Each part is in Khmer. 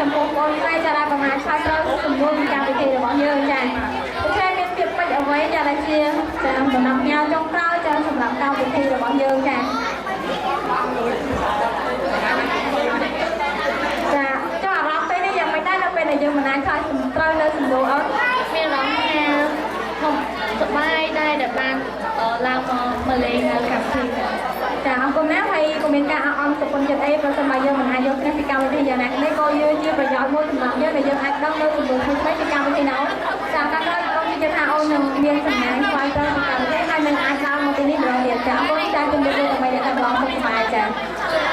ចំពោះបងស្រីចាដែលប្រមាណឆាយត្រូវសម្រួលកម្មវិធីរបស់យើងចាដូច្នេះមានភាពពេចអ្វីចាដែលជាចាដំណាក់ញ៉ាចុងក្រោយចាសម្រាប់កម្មវិធីរបស់យើងចាចាចុះអារម្មណ៍ពេលនេះយ៉ាងមិនដែរនៅពេលដែលយើងមិនអាចខុសត្រូវនៅសម្រួលអត់មានអារម្មណ៍ថាសប្បាយដែរដែលបានឡើងមកលេងនៅកម្មវិធីចាអរគុណណាស់ហើយក៏មានការអរអន់សុខចិត្តអីប្រសិនបើយើងមិនអាចយកគ្នាពីកម្មវិធីយ៉ាងណានេះក៏យើងជាប្រយោជន៍មួយសម្រាប់យើងដែលយើងអាចដឹងនៅសម្រួលថ្មីៗពីកម្មវិធីណាអូនចាកាលក្រោយអូនជឿថាអូននឹងមានសំណាងស្វែងរកកម្មវិធីហើយនឹងអាចឡើងមកទីនេះម្ដងទៀតចាអរគុណចាជំរាបលាដើម្បីអ្នកដែលបងសុខសប្បាយចា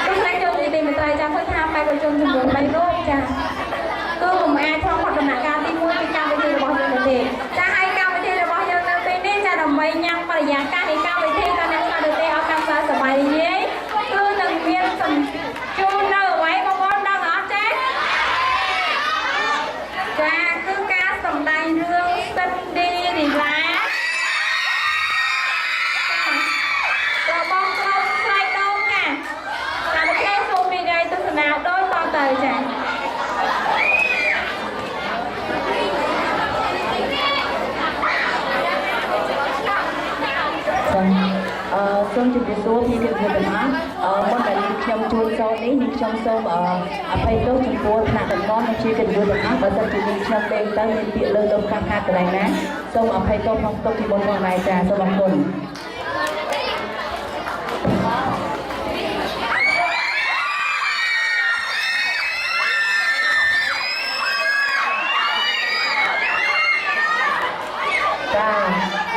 ដូចណាចូលទីមេត្រីចាឃើញថាបែបប្រជុំចំនួន3រូបចាគឺមិនអាចឆ្លងផុតដំណាក់កាលទី1ពីកម្មវិធីរបស់យើងទេចាហើយកម្មវិធីរបស់យើងនៅពេលនេះចាដើម្បីញ៉ាំបរិយាកាសនៃកម្មវិធីក៏អ្នកស្ដាប់ដូចទេឲ្យកម្មការសប្បាយរីករាយគឺនឹងមានសំជូននៅអ្វីបងប្អូនដឹងអត់ចាចាគឺការសម្ដែងរឿងសិនឌីរីឡាក៏បងប្អូនស្រីដូងចាតាមប្រទេសសូមរីករាយទស្សនាដោយតទៅចាសូមជម្រាបសួរพี่ទាំងអស់មុនដែលខ្ញុំជួបចូលនេះខ្ញុំសូមអភ័យទោសចំពោះថ្នាក់តំណនិងជាកិត្តិយសទាំងអស់បើសិនជាខ្ញុំលេងទៅមានពាក្យលើដុំខាត់កន្លែងណាសូមអភ័យទោសផងទុកពីមុនផងដែរចាសូមអរគុណចា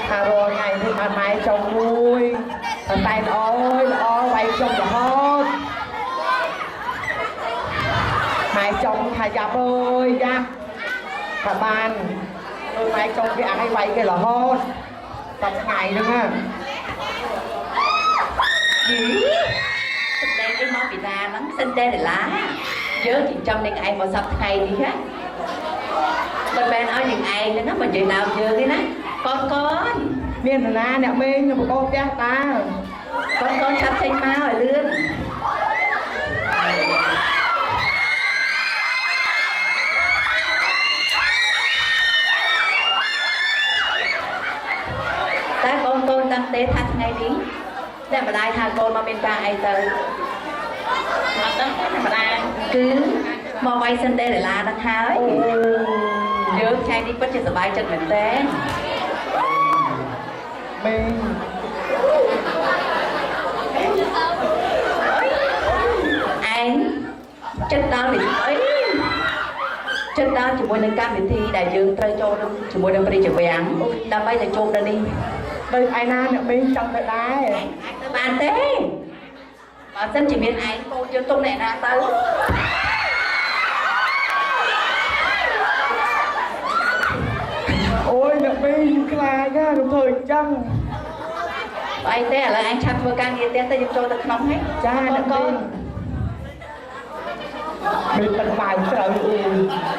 ថារងថ្ងៃនេះបានម៉ែចុងមួយតែល្អវាយចុងរហូតម៉ែចុងថាយ៉ាប់អើយយ៉ាប់ថាបានម៉ែចុងវាអាចឲ្យវាយគេរហូតតែថ្ងៃហ្នឹងសម្ដែងនេះមកពីណាហ្នឹងសិនតែដឡាយើងចិញ្ចឹមនឹងឯងមកសប្តាហ៍ថ្ងៃនេះមិនមែនឲ្យនឹងឯងទេណាមិននិយាយដើមយើងទេណាកូនមានណាអ្នកមេងខ្ញុំបកោផ្ទះតាកូនឆាប់ចេញមកឲ្យលឿនតែកូនដឹងទេថាថ្ងៃនេះតែម្ដាយថាកូនមកមានការអីទៅអត់ដឹងម្ដាយគឺមកវាយសិនដេឡាដល់ហើយយើងថ្ងៃនេះពិតជាសប្បាយចិត្តមែនតើមេងឯងចិត្តដល់នេះអីចិត្តដល់ជាមួយនឹងកម្មវិធីដែលយើងត្រូវចូលជាមួយនឹងព្រះរាជវាំងដើម្បីទៅជួបនៅនេះដោយឯណាអ្នកមេងចង់ទៅដែរឯងទៅបានទេបើសិនជាមានឯងកូនយើងទុំអ្នកណាទៅអូយអ្នកមេងខ្លាចណាខ្ញុំធ្វើអញ្ចឹងអីទេឥឡូវអញឆាប់ធ្វើការងារទៀតទៅយើងចូលទៅក្នុងហ្នឹងចាអ្នកកូនមានទឹកបាយត្រូវអ៊ូ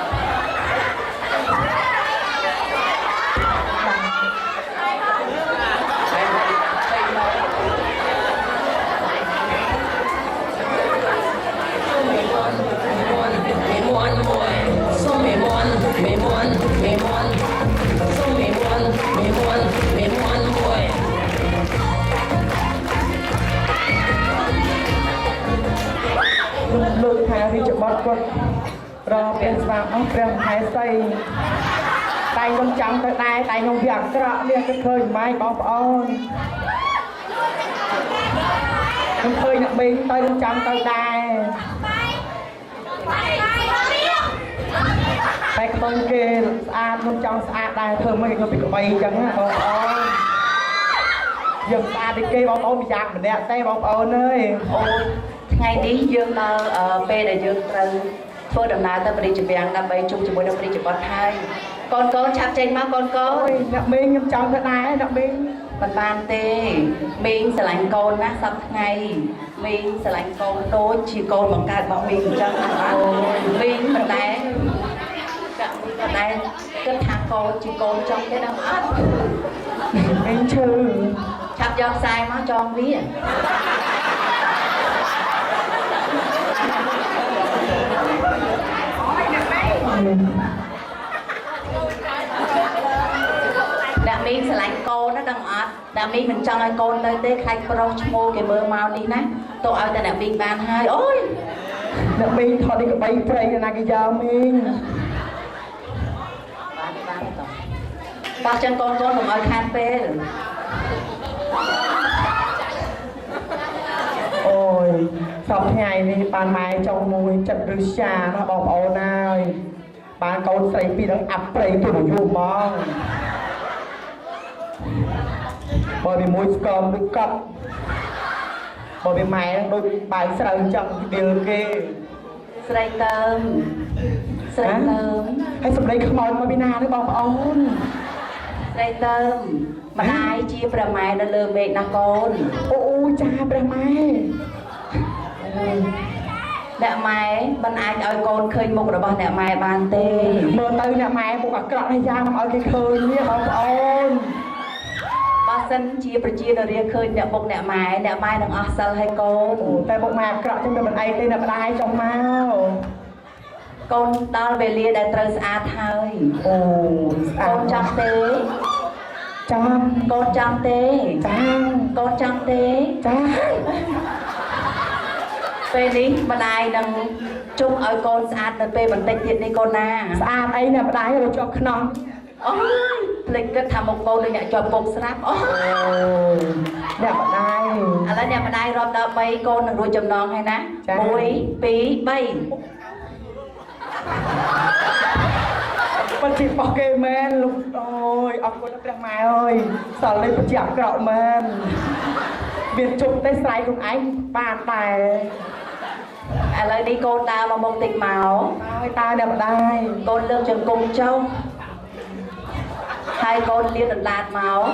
លើកថារាជបុត្រគាត់រកពេលស្វាមអស់ព្រះមហេសីតែខ្ញុំចាំទៅដែរតែខ្ញុំវាអាក្រក់វាគិតឃើញម៉ែបងប្អូនខ្ញុំឃើញអ្នកបេងទៅខ្ញុំចាំទៅដែរតែខ្ទង់គេស្អាតខ្ញុំចង់ស្អាតដែរធ្វើមិនខ្ញុំពីក្បីអញ្ចឹងណាបងប្អូនយើងស្អាតដូចគេបងប្អូនម្យ៉ាងម្នាក់ទេបងប្អូនអើយអូថ្ងៃនេះយើងដល់ពេលដែលយើងត្រូវធ្វើដំណើរទៅព្រះរាជវាំងដើម្បីជួបជាមួយនឹងព្រះរាជបុត្រហើយកូនឆាប់ចេញមកកូនអ្នកមេងខ្ញុំចង់ទៅដែរអ្នកមេងមិនបានទេមេងស្រឡាញ់កូនណាសប្តាហ៍ថ្ងៃមេងស្រឡាញ់កូនដូចជាកូនបង្កើតរបស់មេងអញ្ចឹងណាមេងមិនដែរគិតថាកូនជាកូនចង់ទេដល់អត់មេងឈឺឆាប់យកខ្សែមកចងវា đã mi sẽ lạnh cô nó đang ọt đã mi mình trong ai cô tới tới khách pro mua cái mơ màu đi nè tôi ao tại đã mi bàn hai ôi đã mi thôi đi cái bay play là cái giờ mình ba chân con đừng ở khan phê ôi xong ngày đi bàn mai trong mùi chật rư xa nó bóng ồn ơi bàn con xây bị đang áp play tôi đủ dù mong bởi vì mùi scum được cặp bởi vì mày đang đôi bài sợi trong điều kia sợi tôm hay sầm đây không mòn mà bên nào đấy bóng ồn sợi tôm mà ai chia pra mai đã lừa mẹ na con ôi cha pra mai nè mai bên ai ơi con khơi một rồi bao nè mai bàn tê mơ tư nè mai một cặp hay da mà ơi cái khơi nhé bóng ồn ba sân chia pra chia rồi khơi nè một nè mai đừng ở sân hay con tại một mai cọ trong đời mình ai tên là ai trong mau con đo về lia đại trời sạch thôi con trăng tế trăng con trăng tế con trăng tế về đi bên ai đang chúc ở con sạch rồi về mình tách điện đi con na sạch ấy nè đái rồi cho non ôi lịch cái thằng một cô này cho một sáp ôi đẹp đái à là đẹp đái rồi đó bay con đừng đuôi chầm non hay ná mũi pí bay bật chị bỏ kê men lúc ôi ông con nó mai ơi sợ lên bật chị ạc rậu men biệt chụp tay sai cùng anh bàn tài à lời đi con ta mà một tịch màu ta đẹp đai con lương trường cùng châu hai con liên được lạt máu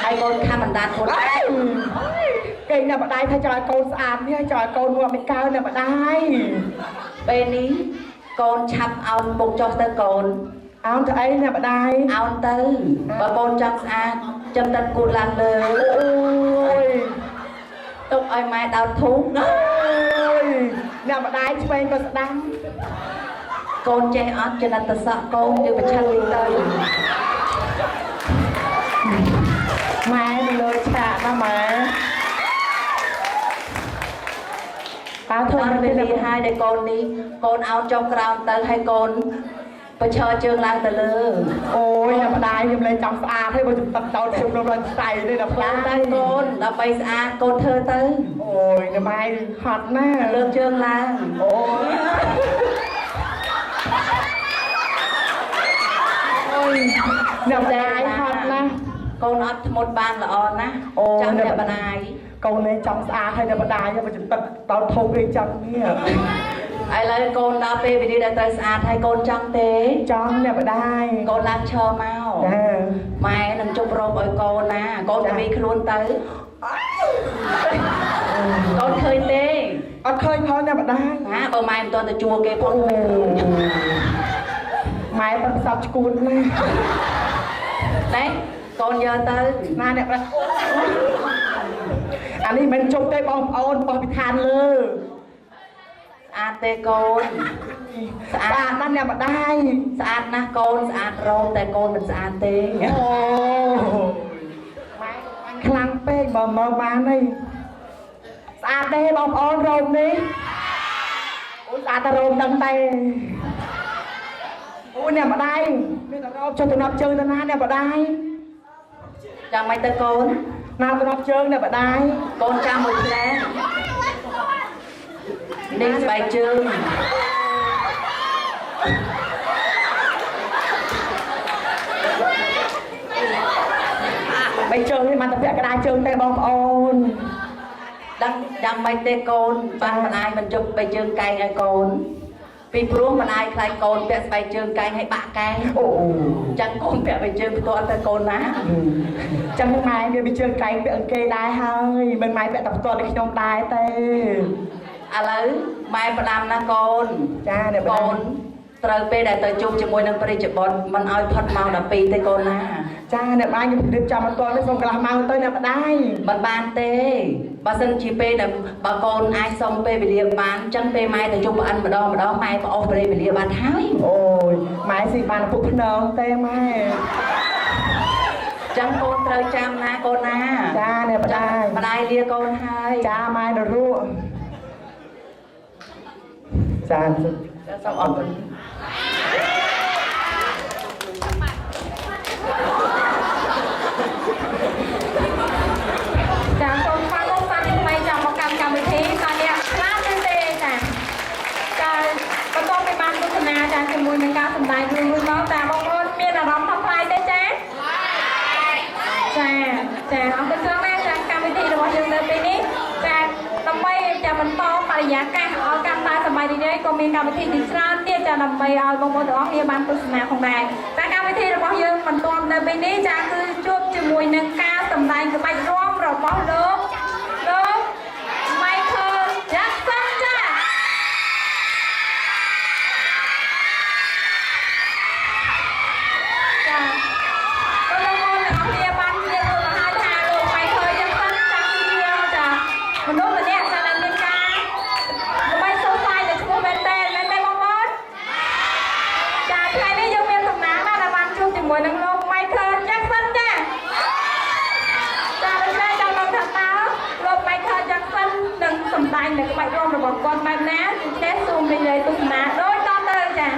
hai con khăm mình đạt một cây nè bà đai thay cho con sàn nhé cho con mua mình cao nè bà đai bên ý con chắp ông một cho tới con áo cho ấy nè bà đai áo tư và con chắp sàn châm tân cụt làm lơ ôi tục ai mai đào thú ôi nè bà đai cho anh con sẽ đăng con che ớt cho nên ta sợ con như bà chăn đi tới mai mình lời chạ đó mà áo thôi con về đi hai để con đi con áo trong crown tới hai con bà cho chương lang từ lơ ôi nè bà đai em lên trong xa thấy bao nhiêu tập tàu chụp nó lên xài đây là lang tay con là bay xa con thơ tới ôi nè mai hot nè lương chương lang ôi nè bà đai hot nè con ớt một bàn là on á chẳng đẹp bà này câu này trong xa hay nè bà đai nhưng mà chúng ta tao thâu đi trong nè ai lấy con đa phê vì đi đại tới sạch hay con trăng tế trong nè bà đai con lang chờ mau mai đừng chụp rộp ở con nè conจะมีខ្លួនtới con khơi tê khơi thôi nè bà đai hả bờ mai toàn là chùa kê phong mai bật sập cuốn nè đấy con giờ tới nè nè bà anh ấy mình chụp tay bóng ôn bóng bị than lơ sạch tê con sạch đó nè bà đai sạch nè con sạch rô tại con mình sạch tê khăn phê bờ mờ bán đi sạch đây bóng ôn rôm đi ôi sạch ta rôm đăng tay ôi nè bà đai bây giờ rôm cho tụi nó chơi tụi nó nè bà đai chẳng mấy tê con nào tụi nó chơi nè bà đai con cha một lẽ nên bài chương bài chơi thì mà tập cái đai chơi tay bóng ôn đang mấy tê con ban mình ai mình chụp bài chương cay ai con vì pro mình ai khai con vẽ bài chương cay hay bạ cay chẳng con vẽ bài chương tôi ăn tay con má chẳng mai bây chơi cay vẽ kê đai hơi bên mai vẽ tập tuần để trong đai tê à lấy mai bà làm na con cha để con trời pe đại tới chung cho môi năng bơi chụp bọt mình ai phật màu đập pi tay con na cha để mai như được chồng con nó không cả mau tới nè bà đai mình ban tê bà sân chỉ pe là bà con ai xong pe về địa bàn chân pe mai tới chung bà ăn mà đo mai bà off về địa bàn thái ម៉ែស៊ីបានពុកភ្នងទេម៉ែ ចាំកូនត្រូវចាំណាកូនណា ចានេះម្ដាយ ម្ដាយលាកូនហើយ ចាម៉ែនរੂចា សូមអរគុណ ចាសូមស្វាគមន៍សាជាថ្មីចាំមកកម្មវិធីសាជាខ្លាំងមែនទេចាចាបន្ទាប់ពីបានទស្សនាចាជាមួយនឹងការសម្ដែងរឿងមួយមកចាបងប្អូនមានអារម្មណ៍ថាថ្លៃទេចាចាចាអរគុណច្រើនណាស់ចាកម្មវិធីរបស់យើងនៅពេលនេះចាដើម្បីចាបន្តបរិយាកាសឲ្យកាន់តែសប្បាយរីករាយក៏មានកម្មវិធីជាច្រើនទៀតចាដើម្បីឲ្យបងប្អូនទាំងអស់គ្នាបានទស្សនាផងដែរតែកម្មវិធីរបស់យើងមិនទាន់នៅពេលនេះចាគឺជួបជាមួយនឹងការសម្ដែងក្បាច់រាំរបស់លោក Michael Jackson ចាចាបងប្អូនទាំងអស់គ្នាបាននិយាយទៅហើយថាលោក Michael Jackson ចាគឺជាចាមនុស្សម្នាក់ដែលមានការល្បីសរសើរនៅឈ្មោះមែនទេបងប្អូនចាថ្ងៃនេះយើងមានសំណាងណាស់ដែលបានជួបជាមួយនឹងលោក Michael Jackson ចា ចាដូច្នេះចង់ដឹងថាតើលោក Michael Jackson នឹងសម្ដែងនៅក្បាច់រាំរបស់គាត់បែបណាដូច្នេះសូមនិយាយទស្សនាដូចតទៅចា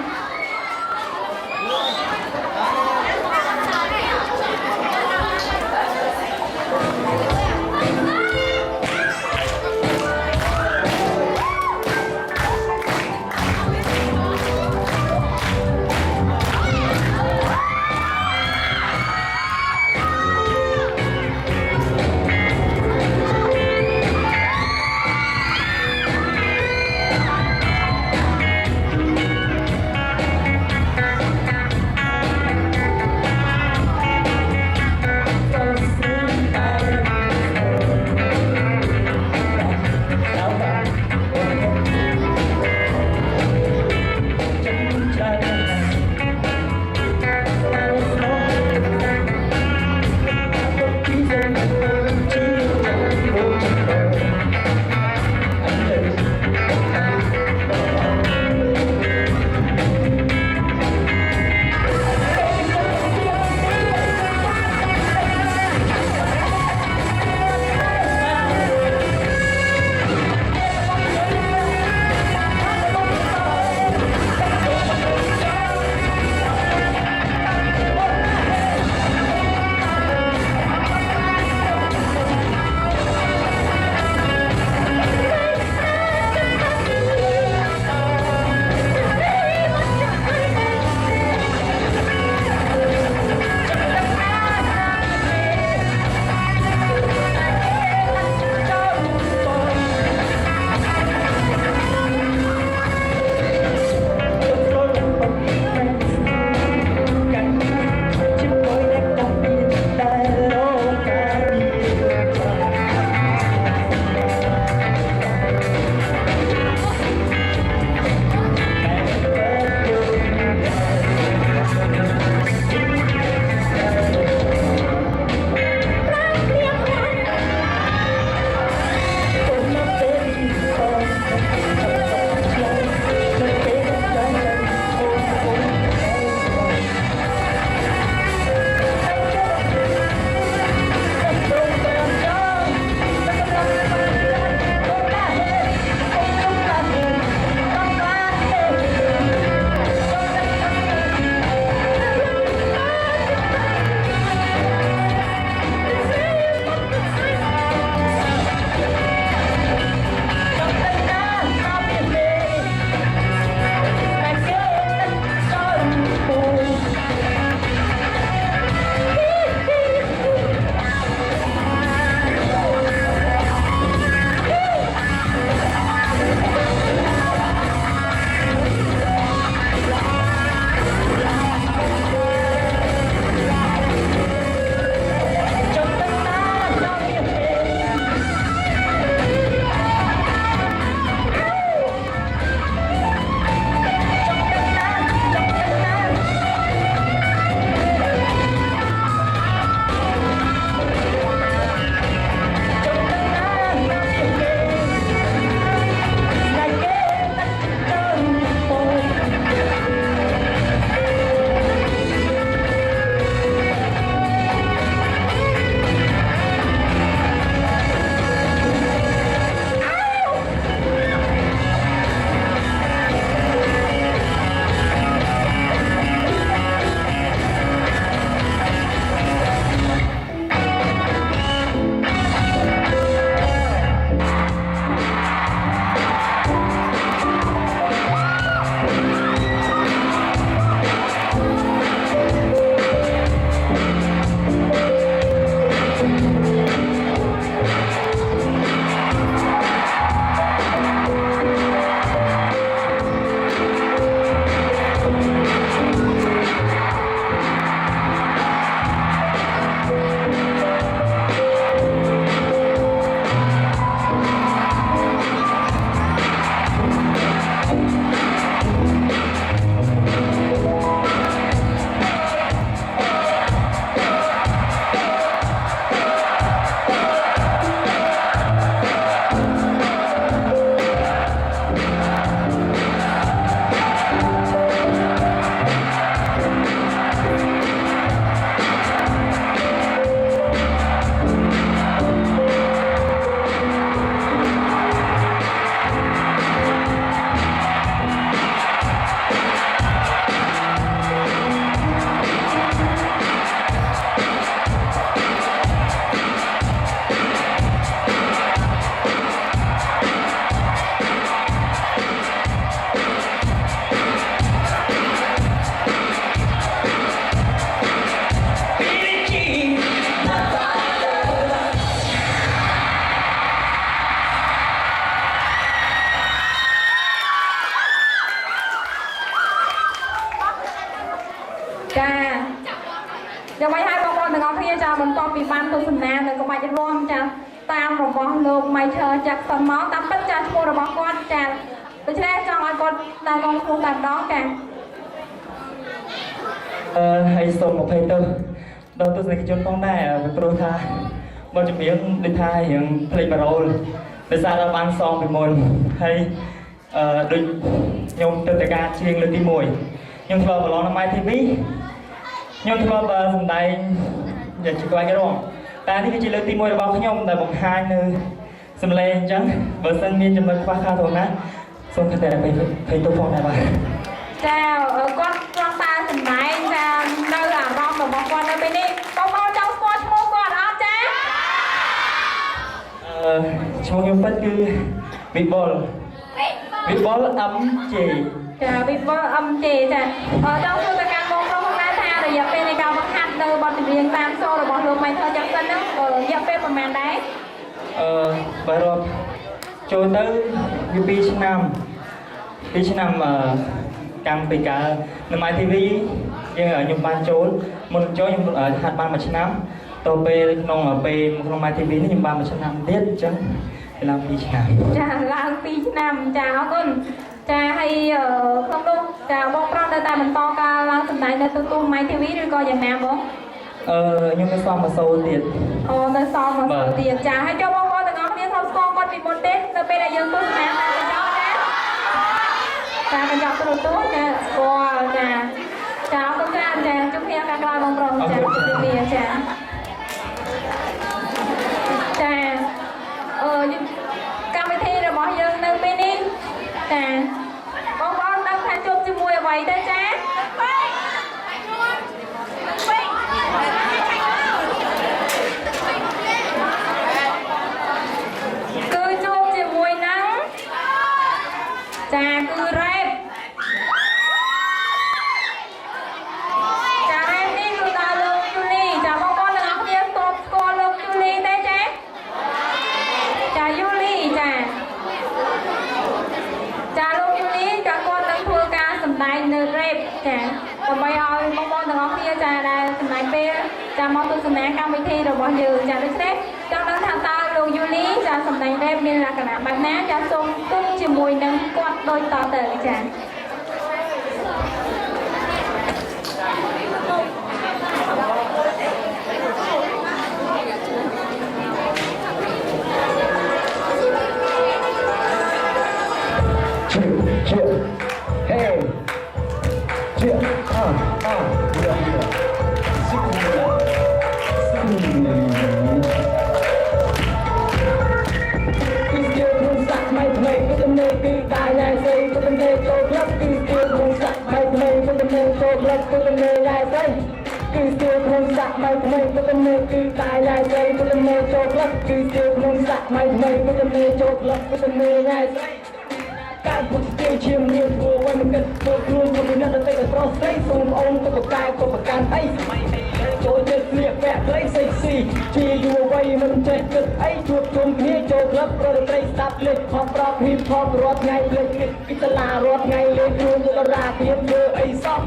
ចាយ៉ាងម៉េចហើយបងប្អូនទាំងអស់គ្នាចាបន្ទាប់ពីបានទស្សនានៅក្បាច់រាំចាតាមរបស់លោក Michael Jackson មកតាមពិតចាឈ្មោះរបស់គាត់ចាដូច្នេះចង់ឲ្យគាត់តាមបងឈ្មោះតែម្ដងចាហើយសូមអភ័យទោសដល់ទស្សនិកជនផងដែរព្រោះថាបទចម្រៀងដូចថារៀងភ្លេចបារ៉ូលដោយសារតែបានសងពីមុនហើយដូចខ្ញុំទៅតែការជាងលើកទី1ខ្ញុំធ្លាប់ប្រឡងនៅ MyTV ខ្ញុំធ្លាប់សម្ដែងយ៉ាងជាក្បាច់រាំតែនេះគឺជាលើកទី1របស់ខ្ញុំដែលបង្ហាញនៅសម្លេងអញ្ចឹងបើសិនមានចំណុចខ្វះខាតត្រង់ណាសូមខិតតែភ័យទោសផងដែរបាទចាគាត់ចង់តាមសម្ដែងចានៅអារម្មណ៍របស់គាត់នៅពេលនេះបងប្អូនចង់ស្គាល់ឈ្មោះគាត់អត់ចាឈ្មោះខ្ញុំពិតគឺវិបុល MJ ចាវិបុល MJ ចាចង់សួរទៅកាន់បងប្រុសផងដែរថារយៈពេលនៃការបង្ហាត់នៅបទចម្រៀងតាមសូររបស់លោក Michael Jackson ហ្នឹងរយៈពេលប្រហែលដែរបើរាប់ចូលទៅវា2ឆ្នាំកម្មពីកាលនៅ MyTV ខ្ញុំបានចូលមុនចូលខ្ញុំហាត់បាន1ឆ្នាំទៅពេលក្នុងក្នុង MyTV នេះខ្ញុំបាន1ឆ្នាំទៀតអញ្ចឹងឡើង2ឆ្នាំចាឡើង2ឆ្នាំចាអរគុណចាហើយក្នុងនោះចាបងប្រុសនៅតែបន្តការឡើងសម្ដែងនៅទូទួល MyTV ឬក៏យ៉ាងណាបងខ្ញុំនៅសមសូរទៀតអូនៅសមសូរទៀតចាហើយចូលបងប្អូនទាំងអស់គ្នាសូមស្គាល់គាត់ពីមុនទេនៅពេលដែលយើងទស្សនាតាកញ្ចក់ទូទួលចាស្គាល់ចាអរគុណច្រើនចាជួបគ្នាឱកាសក្រោយបងប្រុសចាជម្រាបលាចាកម្មវិធីរបស់យើងនៅពេលនេះចាបងប្អូនដឹងថាជួបជាមួយអ្វីទេចាគឺជួបជាមួយនឹងចាគឺរ៉េបចារ៉េបនេះគឺដល់លោកយូលីចាបងប្អូនទាំងអស់គ្នាស្គាល់លោកយូលីទេចាចាយូលីចាលោកយូលីក៏គាត់នឹងធ្វើការសម្ដែងនៅរ៉េបចាដើម្បីឲ្យបងប្អូនទាំងអស់គ្នាចាដែលសម្ដែងពេលចាមកទស្សនាកម្មវិធីរបស់យើងចាដូច្នេះចង់ដឹងថាតើលោកយូលីចាសម្ដែងរ៉េបមានលក្ខណៈបែបណាចាសូមគិតជាមួយនឹងគាត់ដូចតទៅចា การพูดเกี่ยวเชียงเรียนตัววันมันกันตัวครูคนนี้น่าจะเป็นตัวเซ็งส่งองค์ตัวกายตัวประกันไอ้สมัยไอ้เลย ចូលចិត្តស្លៀកពាក់ផ្លេសេស៊ីជាយុវវ័យមិនចេះគិតអីជួបជុំគ្នាចូលក្លឹបប្រត្រីស្ដាប់លេខខំប្រាប់ហ៊ីបហបរាល់ថ្ងៃលេខគិតពីសាលារាល់ថ្ងៃលេខខ្លួនទៅរាទៀតធ្វើអីសោះ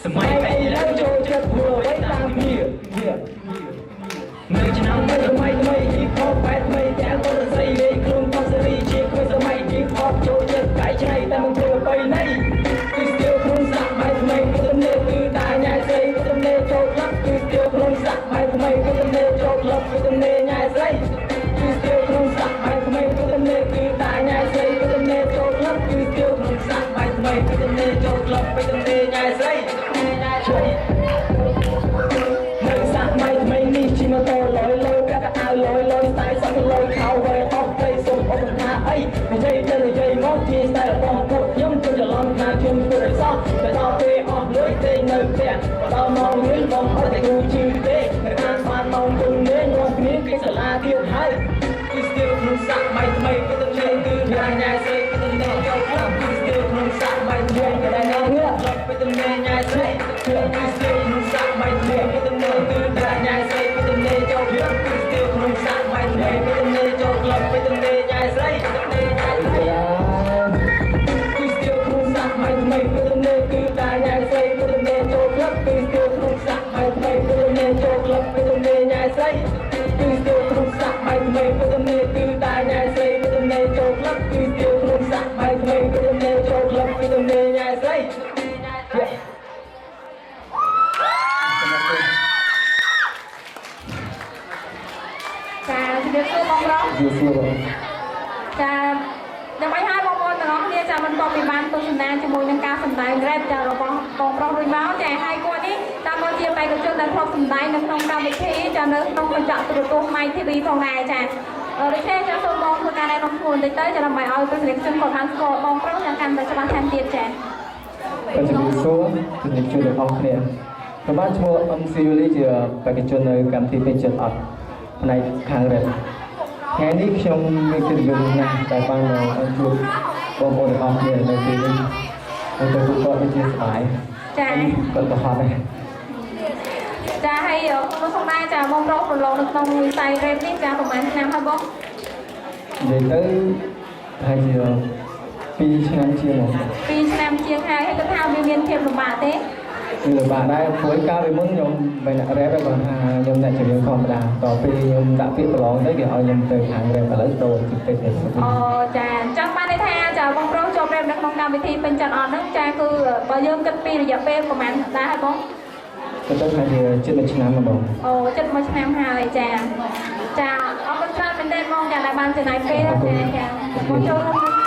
សម័យអីឡើងចូលចិត្តធ្វើអីតាមវានៅឆ្នាំថ្មីហ៊ីបហបបែបថ្មីទាំងបរិស័យលេខខ្លួនផុសសេរីជាគ្មានសម័យហ៊ីបហបចូលចិត្តកាយឆ្នៃតែមិនធ្វើបីណៃគឺស្ទាវខ្លួនសាក់បែបថ្មីគឺទំនេរគឺតាញ៉ៃស្រីគឺទំនេរចូលក្លឹបគឺស្ទាវខ្លួនសាក់បែបថ្មីគឺទំនេរចូលក្លឹបគឺទំនេរញ៉ៃស្រីគឺស្ទាវខ្លួនសាក់បែបថ្មីគឺទំនេរគឺតាញ៉ៃស្រីគឺទំនេរចូលក្លឹបគឺស្ទាវខ្លួនសាក់បែបថ្មីគឺទំនេរចូលក្លឹបគឺទំនេរញ៉ៃស្រីនៅសាក់បែបថ្មីនេះជិះម៉ូតូលយពាក់អាវលយស្ទាយសក់លយខោវែអស់ព្រៃសុំអត់ថាអីនិយាយទៅនិយាយមកជាស្ទាយរបស់ពួកខ្ញុំចង់ច្រឡំថាជុំធ្វើឲ្យសោះតែដល់ពេលអស់លុយទេនៅផ្ទះដល់មករៀនបងអត់តែគ្រូជឿទេនៅអានបានមកគុំនេះនាំគ្នាគេសាលាទៀតហើយគឺស្ទាវក្នុងសាក់បែបថ្មីគឺទំនេរគឺថាញ៉ៃស្រីគឺទំនេរចូលក្លឹបគឺស្ទាវក្នុងសាក់បែបថ្មីក៏ដែរងឿក្លឹបគឺទំនេរញ៉ៃស្រីគឺស្ទាវក្នុងសាក់បែបថ្មីគឺទំនេរគឺថាញ៉ៃស្រីគឺទំនេរចូលក្លឹបគឺស្ទាវក្នុងសាក់បែបថ្មីគឺទំនេរចូលក្លឹបគឺទំនេរញ៉ៃស្រីគឺទំនេរញ៉ៃស្រីគឺស្ទាវក្នុងសាក់បែបថ្មីគឺទំនេរគឺថាញ៉ៃស្រីគឺទំនេរចូលក្លឹបគឺស្ទាវក្នុងសាក់បែបថ្មីគឺទំនេរចូលក្លឹបគឺទំនេរញ៉ៃស្រីគឺស្ទាវក្នុងសាក់បែបថ្មីគឺទំនេរគឺថាញ៉ៃស្រីគឺទំនេរចូលក្លឹបគឺស្ទាវក្នុងសាក់បែបថ្មីគឺទំនេរចូលក្លឹបគឺទំនេរញ៉ៃស្រីចាជំរាបសួរបងប្រុស យូរសួរ ចាដើម្បីឲ្យបងប្អូនទាំងអស់គ្នាចាមិនតបពីបានទស្សនាជាមួយនឹងការសម្ដែងរ៉េបចារបស់បងប្រុសរួចមកចាហើយគាត់នេះតាមមកជាបេក្ខជនដែលធ្លាប់សម្ដែងនៅក្នុងកម្មវិធីចានៅក្នុងកញ្ចក់ទូរទស្សន៍ My TV ផងដែរចាដូច្នេះចាសូមបងធ្វើការណែនាំខ្លួនបន្តិចទៅចាដើម្បីឲ្យទស្សនិកជនគាត់បានស្គាល់បងប្រុសយ៉ាងកាន់តែច្បាស់ថែមទៀតចា ជំរាបសួរជំរាបជូនដល់អស់គ្នាប្រហែលឈ្មោះ MC Yuli ជាបេក្ខជននៅកម្មវិធីពេញចិត្តអត់ផ្នែកខាងរ៉េបថ្ងៃនេះខ្ញុំមានគិតរឿងណាស់តែបានមកជួបបងប្អូនទាំងអស់គ្នានៅទីនេះហើយទៅពួកគាត់ជាស្បាយចាគាត់ប្រហែលដែរ ចាហើយខ្ញុំសូមដែរចាបងប្រុសប្រឡងនៅក្នុងវិស័យរ៉េបនេះចាប្រហែលឆ្នាំហើយបងនិយាយទៅហើយជា2ឆ្នាំជាងមក2ឆ្នាំជាងហើយគាត់ថាវាមានភាពលំបាកទេវាលំបាកដែរព្រោះកាលពីមុនខ្ញុំមិនអ្នករ៉េបទេគាត់ថាខ្ញុំអ្នកចម្រៀងធម្មតាតពេលខ្ញុំដាក់ពាក្យប្រឡងទៅគេឲ្យខ្ញុំទៅខាងរ៉េបឥឡូវដូរតិចតិចអូចាអញ្ចឹងបានន័យថាចាបងប្រុសចូលរ៉េបនៅក្នុងកម្មវិធីពេញចិត្តអត់ហ្នឹងចាគឺបើយើងគិតពីរយៈពេលប្រហែលដែរហើយបងទៅថាជាជិត1ឆ្នាំមកបងអូជិត1ឆ្នាំហើយចាចាអរគុណច្រើនមែនទែនបងចាដែលបានចំណាយពេលចាបងចូលរួម